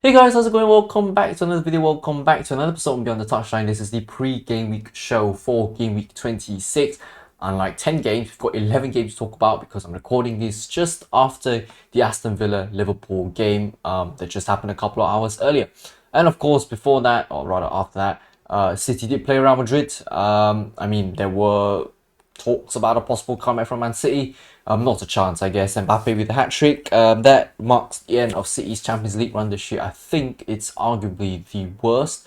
Hey guys, how's it going? Welcome back to another video. Welcome back to another episode of Beyond the Touchline. This is the pre-game week show for game week 26. Unlike 10 games, we've got 11 games to talk about because I'm recording this just after the Aston Villa Liverpool game that just happened a couple of hours earlier. And of course, before that, or rather after that, City did play Real Madrid. There were talks about a possible comeback from Man City. Not a chance, I guess. Mbappe with a hat-trick. That marks the end of City's Champions League run this year. I think it's arguably the worst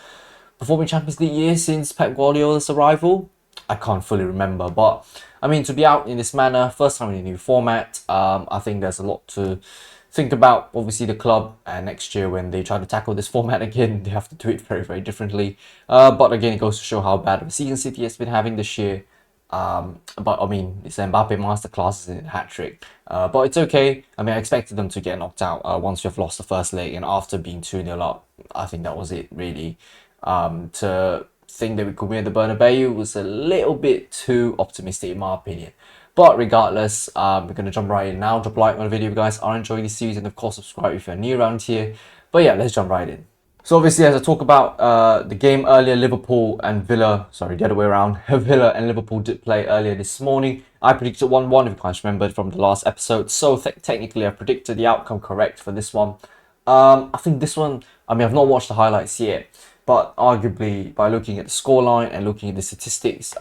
performing Champions League year since Pep Guardiola's arrival. I can't fully remember, but I mean, to be out in this manner, first time in a new format, I think there's a lot to think about. Obviously, the club, and next year when they try to tackle this format again, they have to do it very, very differently. But again, it goes to show how bad of a season City has been having this year. But I mean, it's an Mbappe masterclass in a hat trick. But it's okay. I mean, I expected them to get knocked out once you've lost the first leg, and after being 2-0 up, I think that was it really. To think that we could win at the Bernabeu was a little bit too optimistic in my opinion. But regardless, we're going to jump right in now. Drop a like on the video if you guys are enjoying this series, and of course subscribe if you're new around here. But yeah, let's jump right in. So obviously, as I talk about the game earlier, Liverpool and Villa, sorry, the other way around, Villa and Liverpool did play earlier this morning. I predicted 1-1, if you guys remembered from the last episode. So technically, I predicted the outcome correct for this one. I think this one, I mean, I've not watched the highlights yet, but arguably, by looking at the scoreline and looking at the statistics,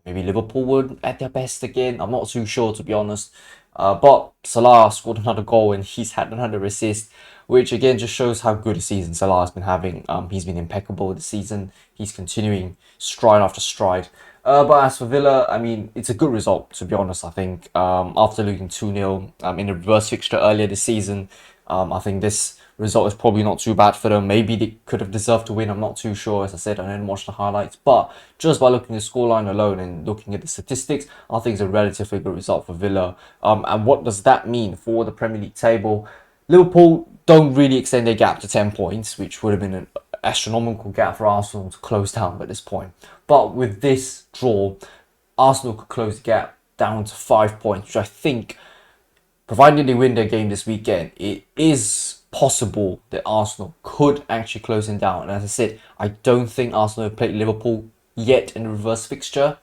maybe Liverpool would at their best again. I'm not too sure, to be honest. But Salah scored another goal and he's had another assist, which again just shows how good a season Salah has been having. He's been impeccable this season. He's continuing stride after stride. But as for Villa, I mean, it's a good result, to be honest, I think. After losing 2-0 in a reverse fixture earlier this season, I think this result is probably not too bad for them. Maybe they could have deserved to win. I'm not too sure. As I said, I didn't watch the highlights. But just by looking at the scoreline alone and looking at the statistics, I think it's a relatively good result for Villa. And what does that mean for the Premier League table? Liverpool don't really extend their gap to 10 points, which would have been an astronomical gap for Arsenal to close down at this point. But with this draw, Arsenal could close the gap down to 5 points, which I think, provided they win their game this weekend, it is possible that Arsenal could actually close them down. And as I said, I don't think Arsenal have played Liverpool yet in the reverse fixture.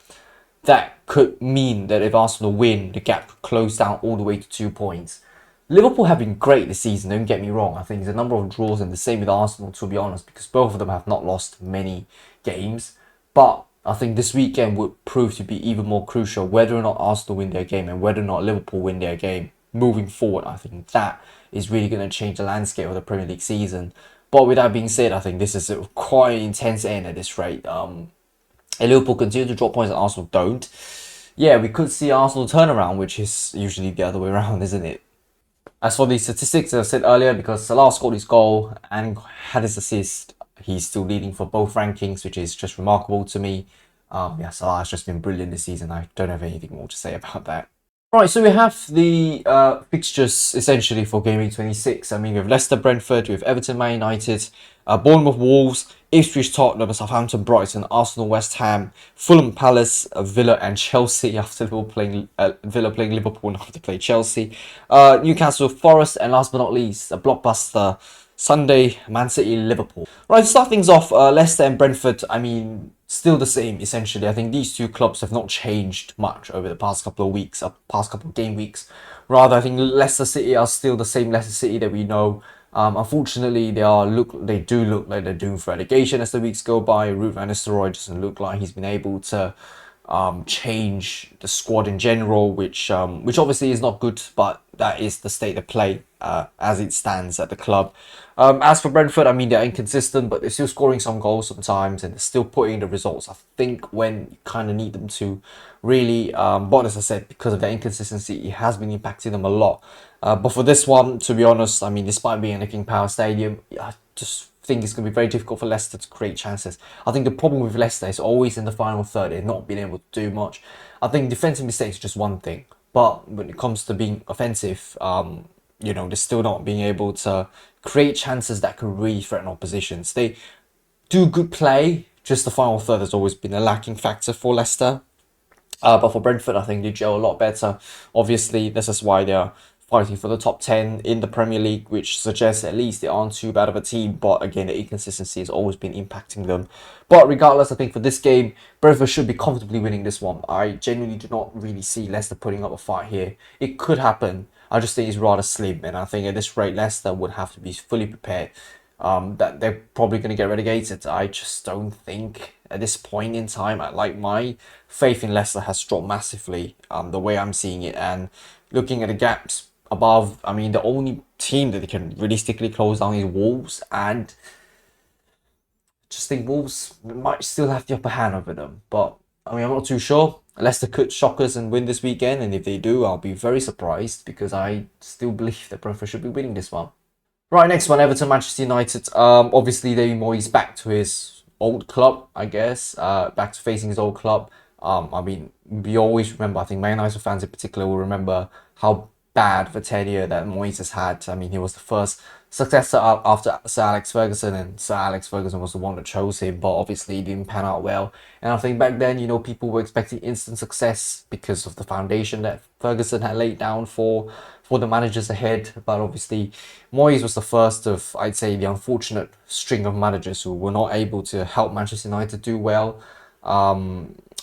That could mean that if Arsenal win, the gap could close down all the way to 2 points. Liverpool have been great this season, don't get me wrong. I think there's a number of draws, and the same with Arsenal, to be honest, because both of them have not lost many games. But I think this weekend would prove to be even more crucial, whether or not Arsenal win their game and whether or not Liverpool win their game moving forward. I think that is really going to change the landscape of the Premier League season. But with that being said, I think this is a quite intense end at this rate. And Liverpool continue to drop points and Arsenal don't. Yeah, we could see Arsenal turn around, which is usually the other way around, isn't it? As for the statistics, as I said earlier, because Salah scored his goal and had his assist, he's still leading for both rankings, which is just remarkable to me. Salah has just been brilliant this season. I don't have anything more to say about that. Right, so we have the fixtures essentially for Game Week 26. I mean, we have Leicester, Brentford, we have Everton, Man United, Bournemouth, Wolves, Ipswich, Tottenham, Southampton, Brighton, Arsenal, West Ham, Fulham, Palace, Villa, and Chelsea. After Villa playing Liverpool, and after play Chelsea, Newcastle, Forest, and last but not least, a blockbuster Sunday, Man City, Liverpool. Right, to start things off, Leicester and Brentford, I mean, still the same, essentially. I think these two clubs have not changed much over the past couple of weeks, past couple of game weeks. Rather, I think Leicester City are still the same Leicester City that we know. Unfortunately, they do look like they're doomed for relegation as the weeks go by. Ruud van Nistelrooy doesn't look like he's been able to change the squad in general, which obviously is not good, but that is the state of play as it stands at the club. As for Brentford, I mean, they're inconsistent, but they're still scoring some goals sometimes, and they're still putting the results, I think, when you kind of need them to, really. But as I said, because of their inconsistency, it has been impacting them a lot. But for this one, to be honest, I mean, despite being in a King Power Stadium, I just think it's going to be very difficult for Leicester to create chances. I think the problem with Leicester is always in the final third, they're not being able to do much. I think defensive mistakes are just one thing, but when it comes to being offensive, they're still not being able to create chances that can really threaten oppositions. They do good play, just the final third has always been a lacking factor for Leicester. But for Brentford, I think they gel a lot better. Obviously, this is why they're fighting for the top 10 in the Premier League, which suggests at least they aren't too bad of a team. But again, the inconsistency has always been impacting them. But regardless, I think for this game, Brentford should be comfortably winning this one. I genuinely do not really see Leicester putting up a fight here. It could happen. I just think it's rather slim, and I think at this rate, Leicester would have to be fully prepared that they're probably going to get relegated. I just don't think at this point in time, my faith in Leicester has dropped massively. The way I'm seeing it, and looking at the gaps above, I mean, the only team that they can realistically close down is Wolves, and just think Wolves might still have the upper hand over them. But I mean, I'm not too sure. Leicester could shock us and win this weekend, and if they do, I'll be very surprised because I still believe that Brentford should be winning this one. Right, next one, Everton, Manchester United. Obviously, David Moyes back to his old club, I guess. Back to facing his old club. I mean, we always remember, I think Man United fans in particular will remember how bad the tenure that Moyes has had. I mean, he was the first successor after Sir Alex Ferguson, and Sir Alex Ferguson was the one that chose him, but obviously it didn't pan out well. And I think back then, people were expecting instant success because of the foundation that Ferguson had laid down for the managers ahead. But obviously, Moyes was the first of, I'd say, the unfortunate string of managers who were not able to help Manchester United do well.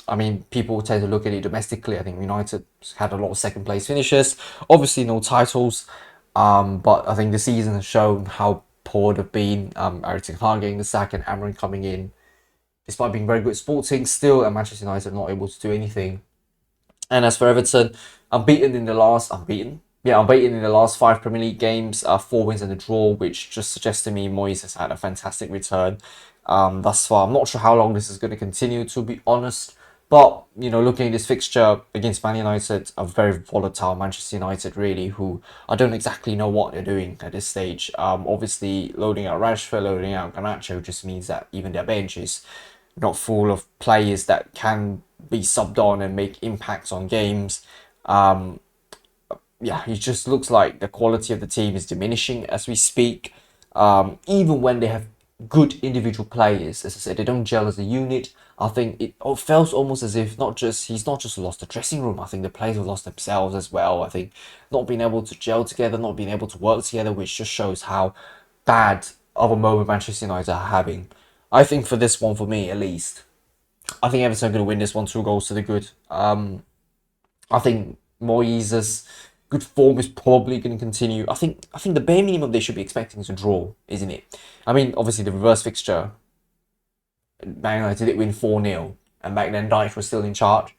I mean, people tend to look at it domestically. I think United had a lot of second place finishes. Obviously, no titles. But I think the season has shown how poor they've been. Eric Ten Hag getting the sack and Amorin coming in. Despite being very good at Sporting, still at Manchester United not able to do anything. And as for Everton, unbeaten in the last 5 Premier League games, 4 wins and a draw, which just suggests to me Moyes has had a fantastic return thus far. I'm not sure how long this is going to continue, to be honest. But, looking at this fixture against Man United, a very volatile Manchester United, really, who I don't exactly know what they're doing at this stage. Obviously, loading out Rashford, loading out Garnacho just means that even their bench is not full of players that can be subbed on and make impacts on games. It just looks like the quality of the team is diminishing as we speak. Even when they have good individual players, as I said, they don't gel as a unit. I think it feels almost as if he's not just lost the dressing room. I think the players have lost themselves as well. I think not being able to gel together, not being able to work together, which just shows how bad of a moment Manchester United are having. I think for this one, for me at least, I think Everton are going to win this one 2 goals to the good. I think Moyes' good form is probably going to continue. I think the bare minimum they should be expecting is a draw, isn't it? I mean, obviously the reverse fixture, Man United did win 4-0, and back then Dyche was still in charge,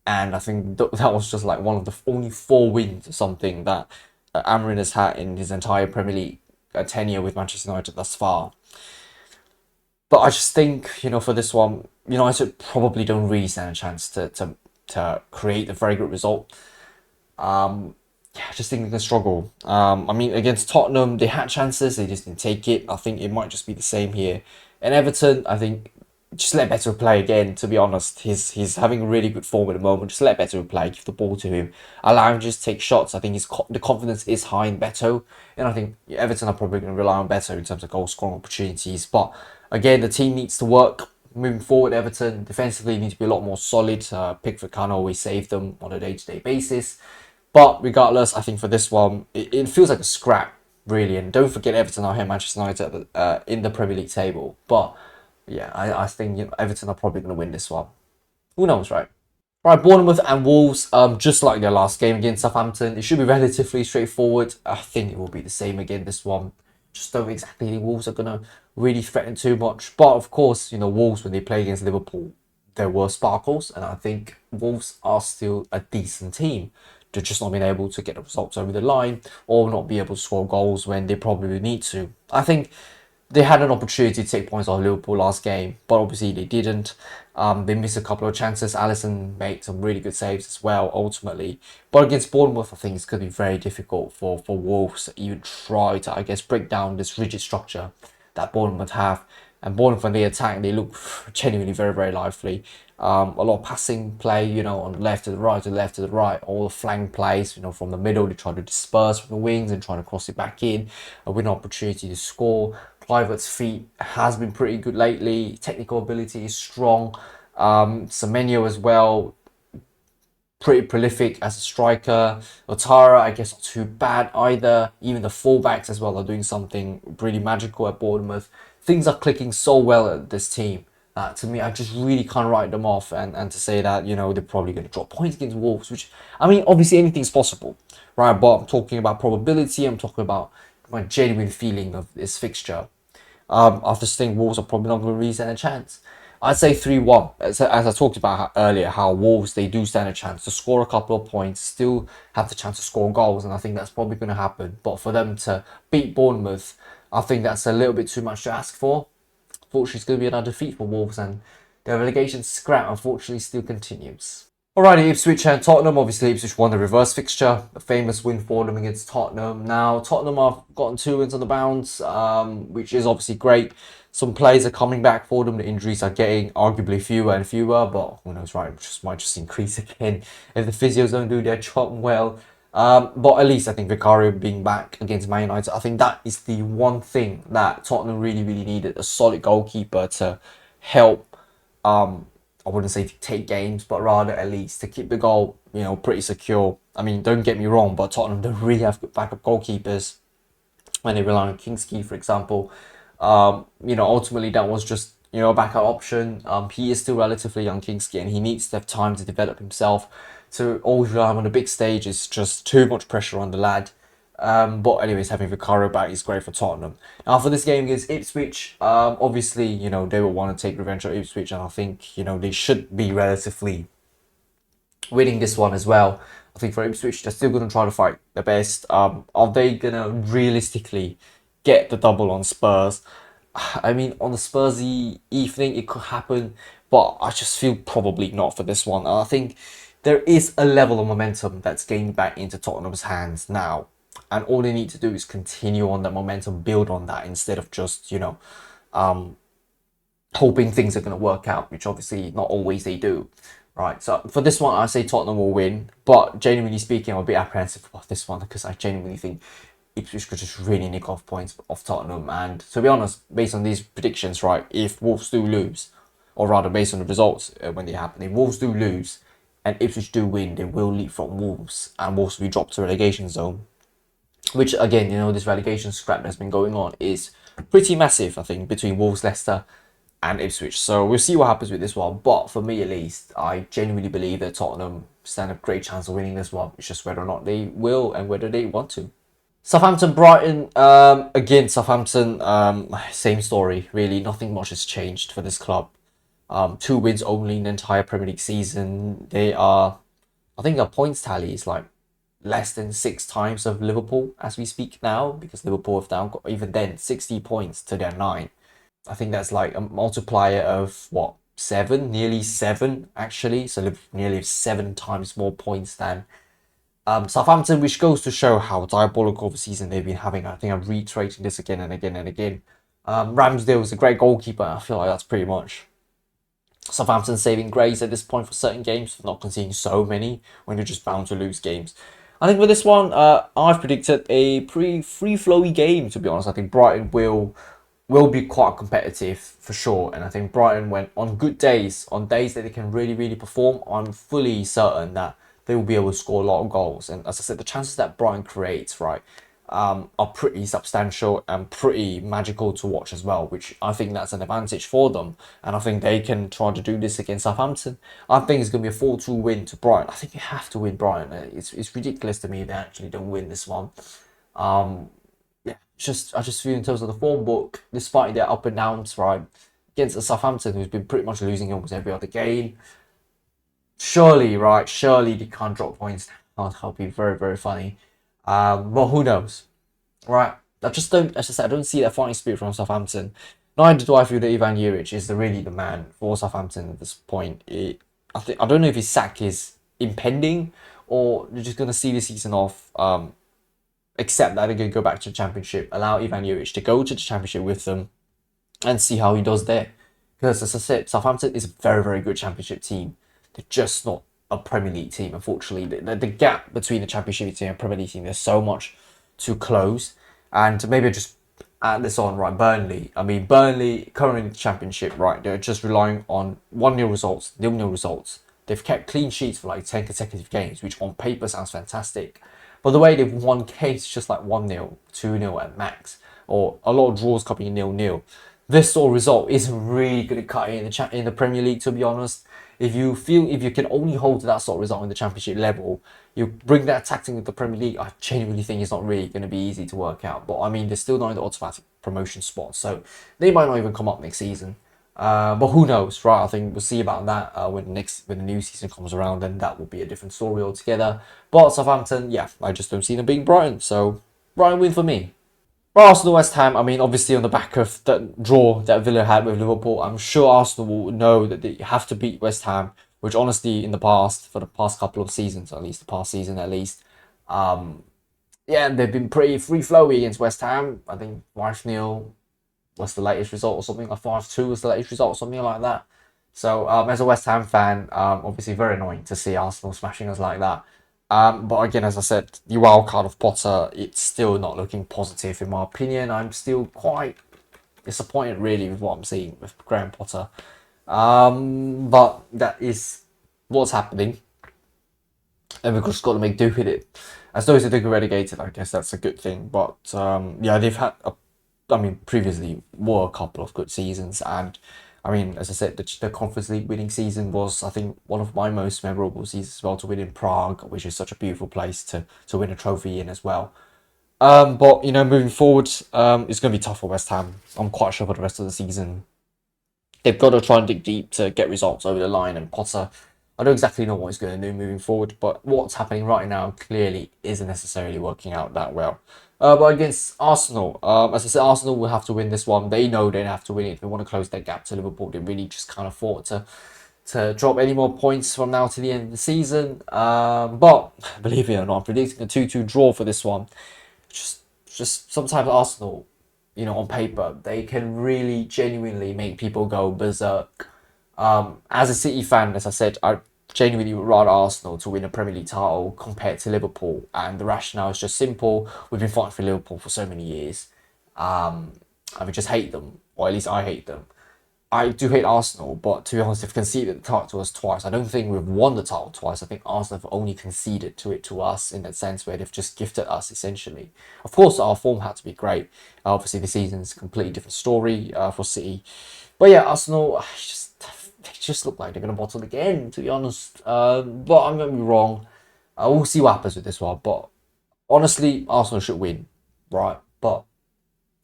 and I think that was just like one of the only 4 wins or something that Amorin has had in his entire Premier League tenure with Manchester United thus far. But I just think, for this one, United probably don't really stand a chance to create a very good result. I just think they can struggle. I mean, against Tottenham, they had chances, they just didn't take it. I think it might just be the same here. And Everton, I think, just let Beto play again, to be honest. He's having a really good form at the moment. Just let Beto play, give the ball to him. Allow him to just take shots. I think the confidence is high in Beto. And I think Everton are probably going to rely on Beto in terms of goal scoring opportunities. But again, the team needs to work moving forward. Everton defensively need to be a lot more solid. Pickford can't always save them on a day-to-day basis. But regardless, I think for this one, it feels like a scrap, really. And don't forget, Everton are here, Manchester United in the Premier League table. But yeah, I think Everton are probably going to win this one. Who knows, right? Right, Bournemouth and Wolves, just like their last game against Southampton, it should be relatively straightforward. I think it will be the same again this one. Just don't exactly think Wolves are going to really threaten too much. But of course, Wolves, when they play against Liverpool, there were sparkles. And I think Wolves are still a decent team. To just not being able to get the results over the line or not be able to score goals when they probably need to. I think they had an opportunity to take points off Liverpool last game, but obviously they didn't. They missed a couple of chances. Alisson made some really good saves as well, ultimately. But against Bournemouth, I think it's going to be very difficult for Wolves to even try to, I guess, break down this rigid structure that Bournemouth have. And Bournemouth, when they attack, they look genuinely very, very lively. A lot of passing play, on the left to the right, to the left to the right. All the flank plays, from the middle, they try to disperse from the wings and trying to cross it back in. A win opportunity to score. Kluivert's feet has been pretty good lately. Technical ability is strong. Semenyo as well. pretty prolific as a striker. Otara, I guess, not too bad either. Even the fullbacks as well are doing something really magical at Bournemouth. Things are clicking so well at this team. To me, I just really can't write them off, and to say that, you know, they're probably going to drop points against Wolves, which, I mean, obviously anything's possible, right? But I'm talking about probability, I'm talking about my genuine feeling of this fixture. I just think Wolves are probably not going to really stand a chance. I'd say 3-1. As I talked about earlier, how Wolves, they do stand a chance to score a couple of points, still have the chance to score goals, and I think that's probably going to happen. But for them to beat Bournemouth, I think that's a little bit too much to ask for. Unfortunately, it's going to be another defeat for Wolves, and the relegation scrap, unfortunately, still continues. Alrighty, Ipswich and Tottenham. Obviously, Ipswich won the reverse fixture, a famous win for them against Tottenham. Now, Tottenham have gotten 2 wins on the bounce, which is obviously great. Some players are coming back for them. The injuries are getting arguably fewer and fewer, but who knows, right? It might just increase again if the physios don't do their job well. But at least I think Vicario being back against Man United, I think that is the one thing that Tottenham really, really needed. A solid goalkeeper to help, I wouldn't say to take games, but rather at least to keep the goal, you know, pretty secure. I mean, don't get me wrong, but Tottenham don't really have good backup goalkeepers when they rely on Kingsley, for example. You know, ultimately that was just, you know, a backup option. He is still relatively young, Kingsley, and he needs to have time to develop himself. So always rely on the big stage is just too much pressure on the lad. But anyways, having Vicario back is great for Tottenham. Now for this game against Ipswich, obviously, you know, they will want to take revenge on Ipswich, and I think, you know, they should be relatively winning this one as well. I think for Ipswich, they're still going to try to fight their best. Are they going to realistically get the double on Spurs? I mean, on the Spursy evening, it could happen, but I just feel probably not for this one. I think there is a level of momentum that's getting back into Tottenham's hands now. And all they need to do is continue on that momentum, build on that, instead of just, you know, hoping things are going to work out, which obviously not always they do. Right, so for this one, I say Tottenham will win. But genuinely speaking, I'm a bit apprehensive about this one because I genuinely think Ipswich could just really nick off points off Tottenham. And to be honest, based on these predictions, right, if Wolves do lose, or rather based on the results when they happen, if Wolves do lose and Ipswich do win, they will leap from Wolves, and Wolves will be dropped to relegation zone. Which, again, you know, this relegation scrap that's been going on is pretty massive, I think, between Wolves, Leicester and Ipswich. So we'll see what happens with this one. But for me, at least, I genuinely believe that Tottenham stand a great chance of winning this one. It's just whether or not they will and whether they want to. Southampton-Brighton. Again, Southampton, same story, really. Nothing much has changed for this club. 2 wins only in the entire Premier League season. They are, I think their points tally is like less than 6 times of Liverpool as we speak now, because Liverpool have now got, even then, 60 points to their 9. I think that's like a multiplier of what, 7, nearly 7 actually. So Liverpool nearly 7 times more points than Southampton, which goes to show how diabolical of a season they've been having. I think I'm reiterating this again and again and again. Ramsdale is a great goalkeeper. I feel like that's pretty much Southampton saving grace at this point for certain games, for not conceding so many when they're just bound to lose games. I think for this one, I've predicted a pretty free-flowy game, to be honest. I think Brighton will be quite competitive for sure. And I think Brighton, when on good days, on days that they can really, really perform, I'm fully certain that they will be able to score a lot of goals. And as I said, the chances that Brighton creates, right, are pretty substantial and pretty magical to watch as well, which I think that's an advantage for them. And I think they can try to do this against Southampton. I think it's going to be a 4-2 win to Brighton. I think they have to win Brighton. It's ridiculous to me they actually don't win this one. Yeah, I just feel in terms of the form book, despite their up and downs, right, against a Southampton who's been pretty much losing almost every other game. Surely they can't drop points. That'll be very, very funny. But who knows, right? As I said, I don't see that fighting spirit from Southampton. Neither do I feel that Ivan Juric is really the man for Southampton at this point. I don't know if his sack is impending, or you're just going to see the season off, accept that they're going to go back to the Championship, allow Ivan Juric to go to the Championship with them, and see how he does there. Because as I said, Southampton is a very, very good Championship team. They're just not a Premier League team, unfortunately. The gap between the Championship team and Premier League team, there's so much to close. And maybe just add this on, right, Burnley. I mean, Burnley, currently in the Championship, right, they're just relying on 1-0 results, 0-0 results, They've kept clean sheets for like 10 consecutive games, which on paper sounds fantastic. But the way they've won games just like 1-0, 2-0 at max, or a lot of draws coming 0-0. This sort of result isn't really going to cut it in the Premier League, to be honest. If you can only hold to that sort of result in the Championship level, you bring that tactic into the Premier League, I genuinely think it's not really going to be easy to work out. But I mean, they're still not in the automatic promotion spot, so they might not even come up next season. But who knows, right? I think we'll see about that when the new season comes around, and that will be a different story altogether. But Southampton, yeah, I just don't see them being Brighton, so Brighton win for me. Well, Arsenal, West Ham, I mean, obviously on the back of that draw that Villa had with Liverpool, I'm sure Arsenal will know that they have to beat West Ham, which honestly, in the past, for the past couple of seasons, at least the past season at least, yeah, they've been pretty free-flowy against West Ham. I think 5-0 was the latest result or something, like 5-2 was the latest result or something like that. So as a West Ham fan, obviously very annoying to see Arsenal smashing us like that. But again, as I said, the wild card of Potter, it's still not looking positive in my opinion. I'm still quite disappointed really with what I'm seeing with Graham Potter. But that is what's happening, and we've just got to make do with it. As those who think relegated, I guess that's a good thing. But yeah, they've had previously were a couple of good seasons, and I mean, as I said, the Conference League winning season was, I think, one of my most memorable seasons as well, to win in Prague, which is such a beautiful place to win a trophy in as well. But, you know, moving forward, it's going to be tough for West Ham. I'm quite sure for the rest of the season. They've got to try and dig deep to get results over the line, and Potter, I don't exactly know what he's going to do moving forward, but what's happening right now clearly isn't necessarily working out that well. But against Arsenal, as I said, Arsenal will have to win this one. They know they have to win it if they want to close their gap to Liverpool. They really just can't afford to drop any more points from now to the end of the season. But believe it or not, I'm predicting a 2-2 draw for this one. Just sometimes Arsenal, you know, on paper, they can really genuinely make people go berserk. As a City fan, as I said, I genuinely would rather Arsenal to win a Premier League title compared to Liverpool, and the rationale is just simple. We've been fighting for Liverpool for so many years. And we just hate them, or at least I hate them. I do hate Arsenal, but to be honest, they've conceded the title to us twice. I don't think we've won the title twice. I think Arsenal have only conceded to us in that sense, where they've just gifted us essentially. Of course, our form had to be great. Obviously, the season's a completely different story for City. But yeah, Arsenal, they just look like they're going to bottle again, to be honest. But I'm going to be wrong. We'll see what happens with this one. But honestly, Arsenal should win, right? But,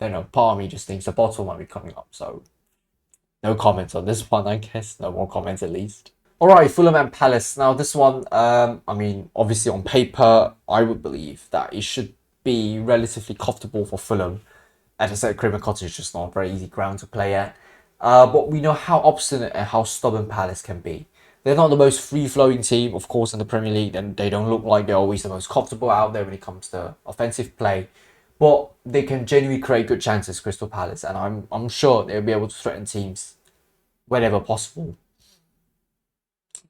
you know, part of me just thinks the bottle might be coming up. So, no comments on this one, I guess. No more comments, at least. Alright, Fulham and Palace. Now, this one, I mean, obviously on paper, I would believe that it should be relatively comfortable for Fulham. As I said, Craven Cottage is just not a very easy ground to play at. But we know how obstinate and how stubborn Palace can be. They're not the most free-flowing team, of course, in the Premier League, and they don't look like they're always the most comfortable out there when it comes to offensive play. But they can genuinely create good chances, Crystal Palace, and I'm sure they'll be able to threaten teams whenever possible.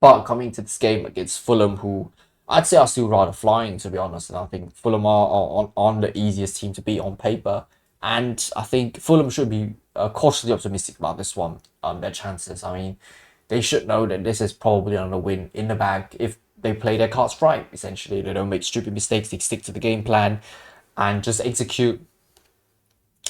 But coming to this game against Fulham, who I'd say are still rather flying, to be honest, and I think Fulham are on the easiest team to beat on paper. And I think Fulham should be cautiously optimistic about this one, their chances. I mean, they should know that this is probably on a win in the bag if they play their cards right, essentially. They don't make stupid mistakes, they stick to the game plan and just execute.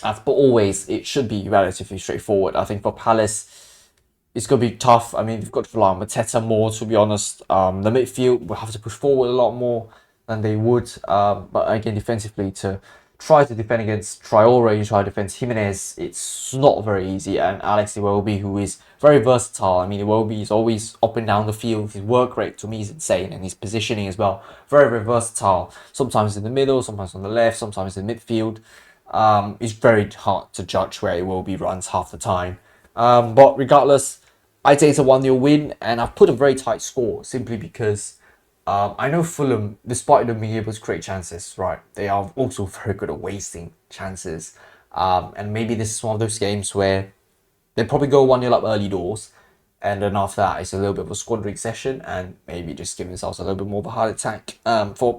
But always, it should be relatively straightforward. I think for Palace, it's going to be tough. I mean, they've got to rely on Mateta more, to be honest. The midfield will have to push forward a lot more than they would. But again, defensively, to try to defend against Traore and try to defend Jimenez, it's not very easy. And Alex Iwobi, who is very versatile. I mean, Iwobi is always up and down the field. His work rate, to me, is insane. And his positioning as well, very, very versatile. Sometimes in the middle, sometimes on the left, sometimes in midfield. It's very hard to judge where Iwobi runs half the time. But regardless, I'd say it's a 1-0 win. And I've put a very tight score simply because I know Fulham, despite them being able to create chances, right, they are also very good at wasting chances. And maybe this is one of those games where they probably go 1-0 up early doors, and then after that, it's a little bit of a squandering session, and maybe just give themselves a little bit more of a heart attack.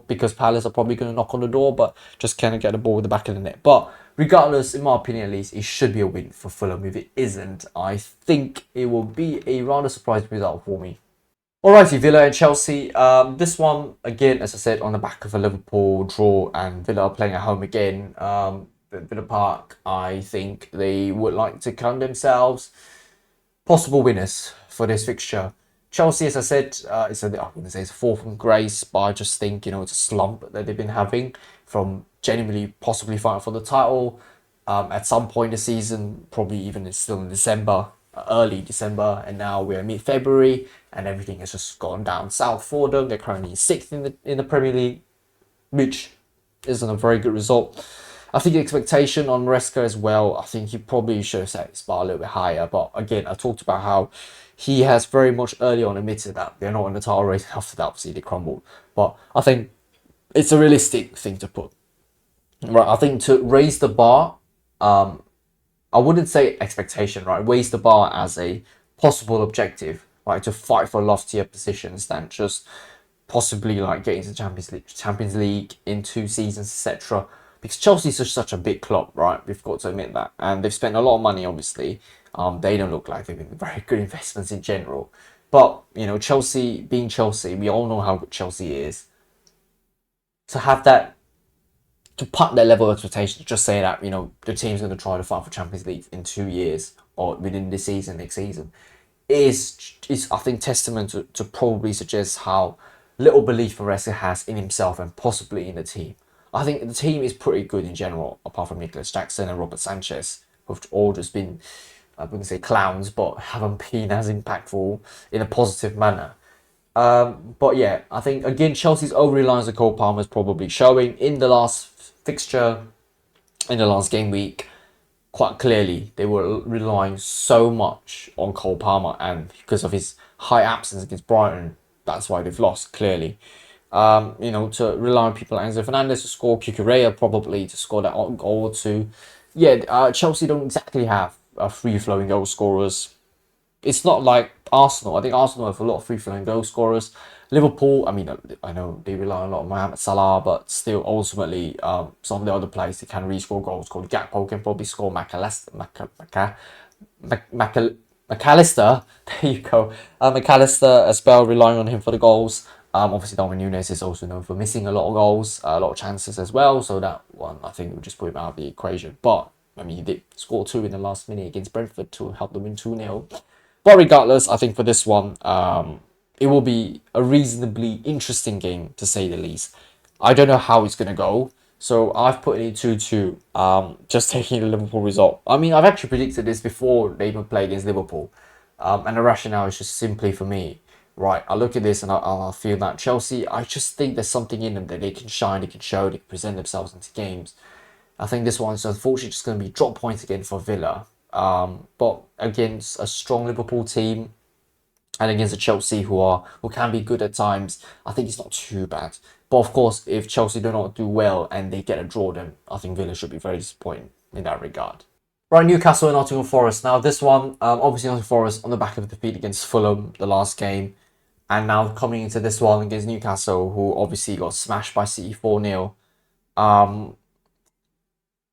Because Palace are probably going to knock on the door, but just kind of get the ball with the back of the net. But regardless, in my opinion at least, it should be a win for Fulham. If it isn't, I think it will be a rather surprising result for me. Alrighty, Villa and Chelsea. This one again, as I said, on the back of a Liverpool draw, and Villa are playing at home again. Villa Park, I think they would like to count themselves possible winners for this fixture. Chelsea, as I said, I wouldn't say it's a fall from grace, but I just think it's a slump that they've been having from genuinely possibly fighting for the title. At some point in the season, probably even it's still in December, early December, and now we're mid-February, and everything has just gone down south for them. They're currently sixth in the Premier League, which isn't a very good result. I think the expectation on Maresca as well, I think he probably should have set his bar a little bit higher. But again, I talked about how he has very much early on admitted that they're not in the title race. After that, obviously, they crumbled. But I think it's a realistic thing to put. Right, I think to raise the bar, I wouldn't say expectation, right? Raise the bar as a possible objective, right? To fight for loftier positions than just possibly like getting to Champions League in 2 seasons, etc. Because Chelsea's just such a big club, right? We've got to admit that, and they've spent a lot of money. Obviously, they don't look like they've been very good investments in general. But Chelsea being Chelsea, we all know how good Chelsea is. To have that, to put that level of expectation, just say that the team's going to try to fight for Champions League in 2 years or within this season, next season, is I think testament to probably suggest how little belief Maresca has in himself and possibly in the team. I think the team is pretty good in general, apart from Nicolas Jackson and Robert Sanchez, who've all just been, I wouldn't say clowns, but haven't been as impactful in a positive manner. But yeah, I think again Chelsea's over reliance on Cole Palmer is probably showing in the last fixture, in the last game week. Quite clearly, they were relying so much on Cole Palmer, and because of his high absence against Brighton, that's why they've lost clearly. To rely on people like Enzo Fernandez to score, Cucurella probably to score that goal or two. Yeah, Chelsea don't exactly have free-flowing goal scorers. It's not like Arsenal. I think Arsenal have a lot of free-flowing goal scorers. Liverpool, I mean, I know they rely a lot on Mohamed Salah, but still, ultimately, some of the other players that can re-score goals, called Gakpo, can probably score McAllister. There you go. McAllister as well, relying on him for the goals. Obviously, Darwin Núñez is also known for missing a lot of goals, a lot of chances as well. So that one, I think, would just put him out of the equation. But I mean, he did score 2 in the last minute against Brentford to help them win 2-0. But regardless, I think for this one, it will be a reasonably interesting game, to say the least. I don't know how it's going to go. So I've put it 2-2, just taking the Liverpool result. I mean, I've actually predicted this before they even play against Liverpool. And the rationale is just simply for me, right, I look at this and I feel that Chelsea, I just think there's something in them that they can shine, they can show, they can present themselves into games. I think this one's unfortunately just going to be drop points again for Villa. But against a strong Liverpool team and against a Chelsea who can be good at times, I think it's not too bad. But of course, if Chelsea do not do well and they get a draw, then I think Villa should be very disappointed in that regard. Right, Newcastle and Nottingham Forest. Now this one, obviously Nottingham Forest on the back of the defeat against Fulham the last game, and now coming into this one against Newcastle, who obviously got smashed by City 4-0.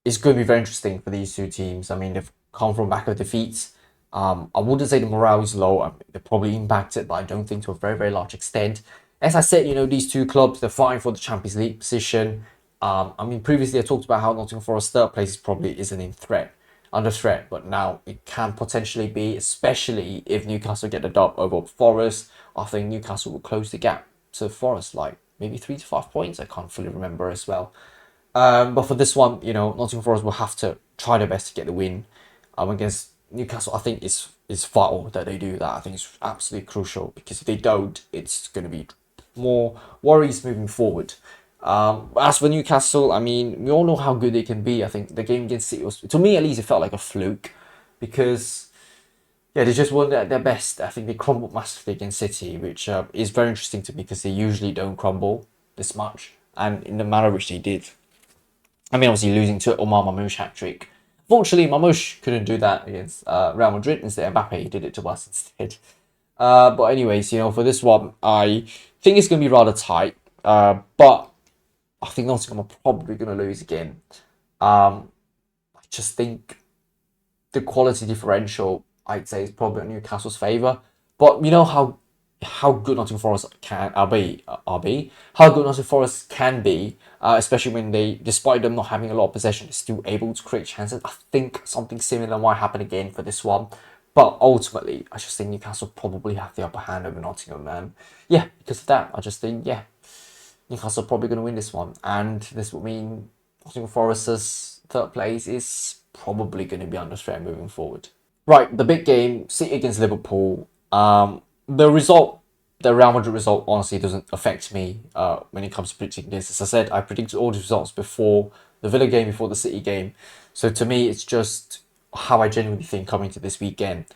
It's going to be very interesting for these two teams. I mean, they've come from back of defeats. I wouldn't say the morale is low. I mean, they're probably impacted, but I don't think to a very, very large extent. As I said, these two clubs, they're fighting for the Champions League position. I mean, previously I talked about how Nottingham Forest third place probably isn't under threat, but now it can potentially be, especially if Newcastle get the dub over Forest. I think Newcastle will close the gap to Forest, like maybe 3 to 5 points. I can't fully remember as well. But for this one, Nottingham Forest will have to try their best to get the win against Newcastle. I think it's vital that they do that. I think it's absolutely crucial, because if they don't, it's going to be more worries moving forward. As for Newcastle, I mean, we all know how good they can be. I think the game against City was, to me at least, it felt like a fluke, because yeah, they just weren't at their best. I think they crumbled massively against City, which is very interesting to me, because they usually don't crumble this much, and in the manner which they did. I mean, obviously losing to Omar Mamouche hat-trick. Fortunately, Mamouche couldn't do that against Real Madrid. Instead, Mbappe did it to us instead. But anyways, for this one, I think it's going to be rather tight. But I think Nottingham are probably going to lose again. I just think the quality differential, I'd say, is probably in Newcastle's favour. But you know how how good Nottingham Forest can be, how good Nottingham Forest can be, especially when they, despite them not having a lot of possession, are still able to create chances. I think something similar might happen again for this one. But ultimately, I just think Newcastle probably have the upper hand over Nottingham. And yeah, because of that, I just think, yeah, Newcastle are probably going to win this one. And this would mean Nottingham Forest's third place is probably going to be under threat moving forward. Right, the big game, City against Liverpool. The result, the Real Madrid result, honestly doesn't affect me when it comes to predicting this. As I said, I predicted all the results before the Villa game, before the City game. So to me, it's just how I genuinely think coming to this weekend.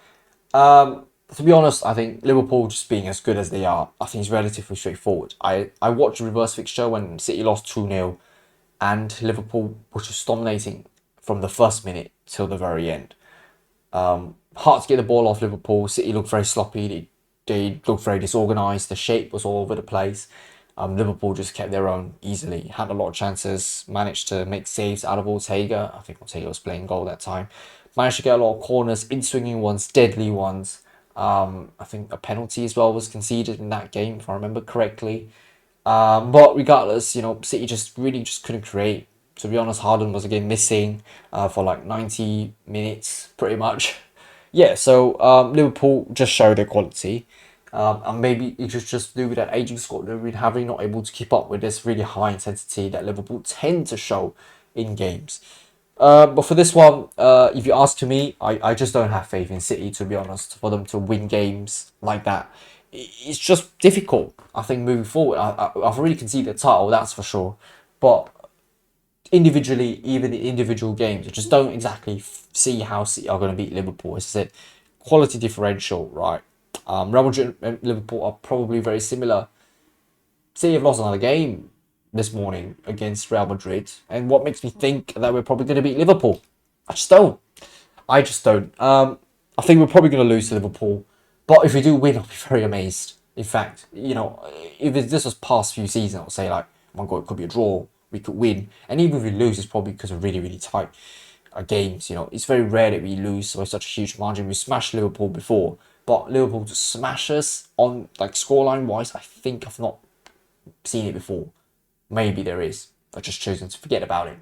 To be honest, I think Liverpool just being as good as they are, I think it's relatively straightforward. I watched the reverse fixture when City lost 2-0 and Liverpool was just dominating from the first minute till the very end. Hard to get the ball off Liverpool. City looked very sloppy. They looked very disorganised. The shape was all over the place. Liverpool just kept their own easily. Had a lot of chances. Managed to make saves out of Ortega. I think Ortega was playing goal that time. Managed to get a lot of corners, in-swinging ones, deadly ones. I think a penalty as well was conceded in that game, if I remember correctly. But regardless, you know, City just really just couldn't create. To be honest, Harden was again missing for like 90 minutes, pretty much. Yeah, so Liverpool just showed their quality. And maybe it's just to do with that aging squad, they're really having not able to keep up with this really high intensity that Liverpool tend to show in games. But for this one, if you ask to me, I just don't have faith in City, to be honest, for them to win games like that. It's just difficult, I think, moving forward. I've already conceded the title, that's for sure. But individually, even in individual games, I just don't exactly see how City are going to beat Liverpool. As I said, quality differential, right? Real Madrid and Liverpool are probably very similar. City have lost another game this morning against Real Madrid, and what makes me think that we're probably going to beat Liverpool? I just don't. I just don't. I think we're probably going to lose to Liverpool, but if we do win, I'll be very amazed. In fact, you know, if this was past few seasons, I would say like, oh my god, it could be a draw, we could win, and even if we lose, it's probably because of really, really tight games. You know, it's very rare that we lose by such a huge margin. We smashed Liverpool before, but Liverpool to smash us on like scoreline wise, I think I've not seen it before. Maybe there is. I've just chosen to forget about it.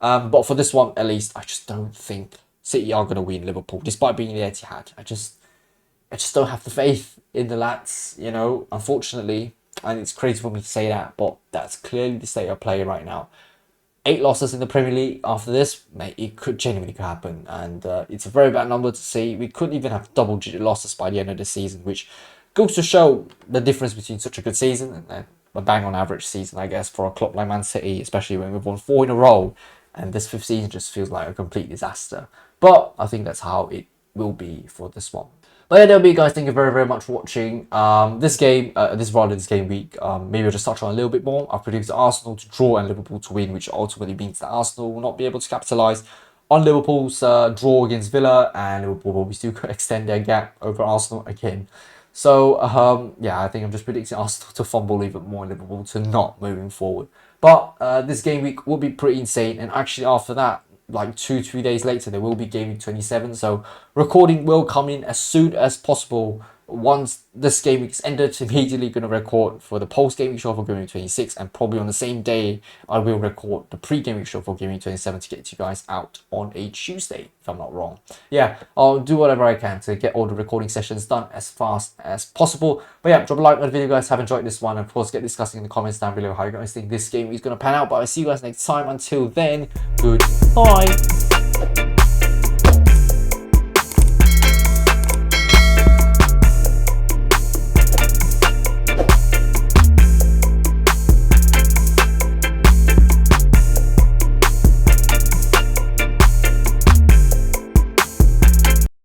But for this one, at least, I just don't think City are going to win Liverpool, despite being the Etihad. I just don't have the faith in the lads, you know, unfortunately. And it's crazy for me to say that, but that's clearly the state of play right now. 8 losses in the Premier League after this, mate, it could genuinely happen. And it's a very bad number to see. We couldn't even have double-digit losses by the end of the season, which goes to show the difference between such a good season and a bang-on average season, I guess, for a club like Man City, especially when we've won 4 in a row. And this 5th season just feels like a complete disaster. But I think that's how it will be for this one. But yeah, that'll be, guys. Thank you very, very much for watching this game, this game week. Maybe I'll just touch on a little bit more. I've predicted Arsenal to draw and Liverpool to win, which ultimately means that Arsenal will not be able to capitalise on Liverpool's draw against Villa, and Liverpool will still extend their gap over Arsenal again. So, yeah, I think I'm just predicting Arsenal to fumble even more and Liverpool to not moving forward. But this game week will be pretty insane, and actually after that, like 2-3 days later, there will be Gameweek 27. So recording will come in as soon as possible. Once this game week is ended, immediately going to record for the post-game week show for Gameweek 26, and probably on the same day, I will record the pre-game week show for Gameweek 27 to get you guys out on a Tuesday, if I'm not wrong. Yeah, I'll do whatever I can to get all the recording sessions done as fast as possible. But yeah, drop a like on the video, guys. Have enjoyed this one, and of course, get discussing in the comments down below how you guys think this game is going to pan out. But I'll see you guys next time. Until then, goodbye.